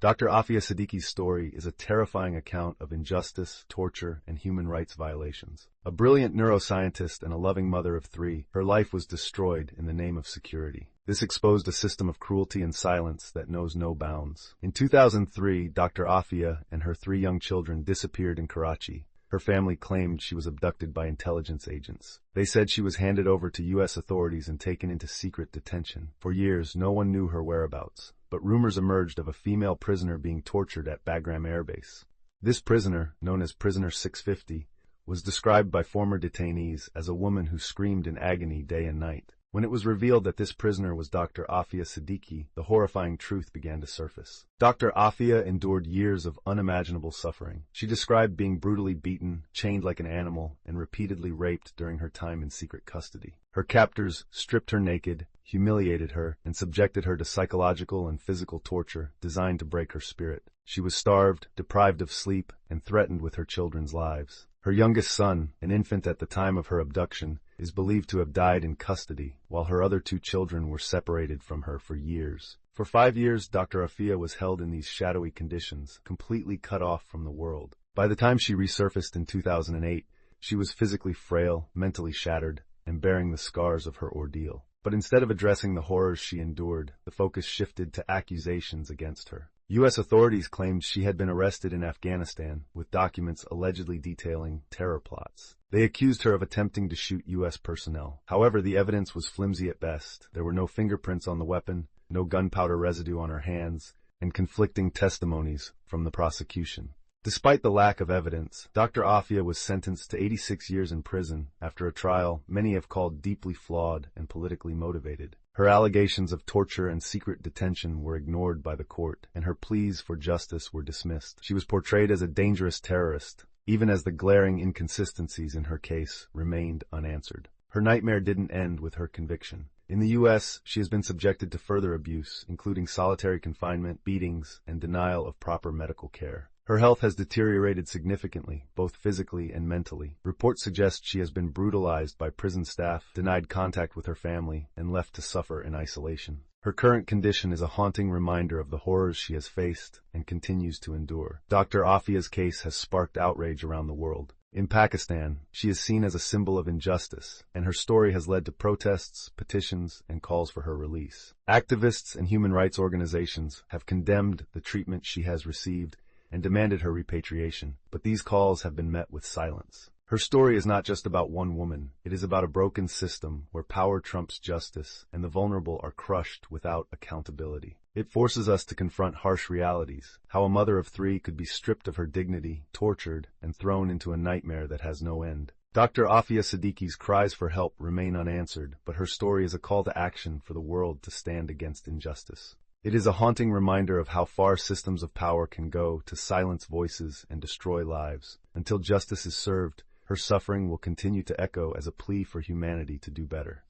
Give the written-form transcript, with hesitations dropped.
Dr. Aafia Siddiqui's story is a terrifying account of injustice, torture, and human rights violations. A brilliant neuroscientist and a loving mother of three, her life was destroyed in the name of security. This exposed a system of cruelty and silence that knows no bounds. In 2003, Dr. Aafia and her three young children disappeared in Karachi. Her family claimed she was abducted by intelligence agents. They said she was handed over to U.S. authorities and taken into secret detention. For years, no one knew her whereabouts, but rumors emerged of a female prisoner being tortured at Bagram Air Base. This prisoner, known as Prisoner 650, was described by former detainees as a woman who screamed in agony day and night. When it was revealed that this prisoner was Dr. Aafia Siddiqui, the horrifying truth began to surface. Dr. Aafia endured years of unimaginable suffering. She described being brutally beaten, chained like an animal, and repeatedly raped during her time in secret custody. Her captors stripped her naked, humiliated her, and subjected her to psychological and physical torture designed to break her spirit. She was starved, deprived of sleep, and threatened with her children's lives. Her youngest son, an infant at the time of her abduction, is believed to have died in custody, while her other two children were separated from her for years. For 5 years, Dr. Aafia was held in these shadowy conditions, completely cut off from the world. By the time she resurfaced in 2008, she was physically frail, mentally shattered, and bearing the scars of her ordeal. But instead of addressing the horrors she endured, the focus shifted to accusations against her. U.S. authorities claimed she had been arrested in Afghanistan, with documents allegedly detailing terror plots. They accused her of attempting to shoot U.S. personnel. However, the evidence was flimsy at best. There were no fingerprints on the weapon, no gunpowder residue on her hands, and conflicting testimonies from the prosecution. Despite the lack of evidence, Dr. Aafia was sentenced to 86 years in prison after a trial many have called deeply flawed and politically motivated. Her allegations of torture and secret detention were ignored by the court, and her pleas for justice were dismissed. She was portrayed as a dangerous terrorist, even as the glaring inconsistencies in her case remained unanswered. Her nightmare didn't end with her conviction. In the U.S., she has been subjected to further abuse, including solitary confinement, beatings, and denial of proper medical care. Her health has deteriorated significantly, both physically and mentally. Reports suggest she has been brutalized by prison staff, denied contact with her family, and left to suffer in isolation. Her current condition is a haunting reminder of the horrors she has faced and continues to endure. Dr. Aafia's case has sparked outrage around the world. In Pakistan, she is seen as a symbol of injustice, and her story has led to protests, petitions, and calls for her release. Activists and human rights organizations have condemned the treatment she has received and demanded her repatriation, but these calls have been met with silence. Her story is not just about one woman. It is about a broken system where power trumps justice and the vulnerable are crushed without accountability. It forces us to confront harsh realities, how a mother of three could be stripped of her dignity, tortured, and thrown into a nightmare that has no end. Dr. Aafia Siddiqui's cries for help remain unanswered, but her story is a call to action for the world to stand against injustice. It is a haunting reminder of how far systems of power can go to silence voices and destroy lives. Until justice is served, her suffering will continue to echo as a plea for humanity to do better.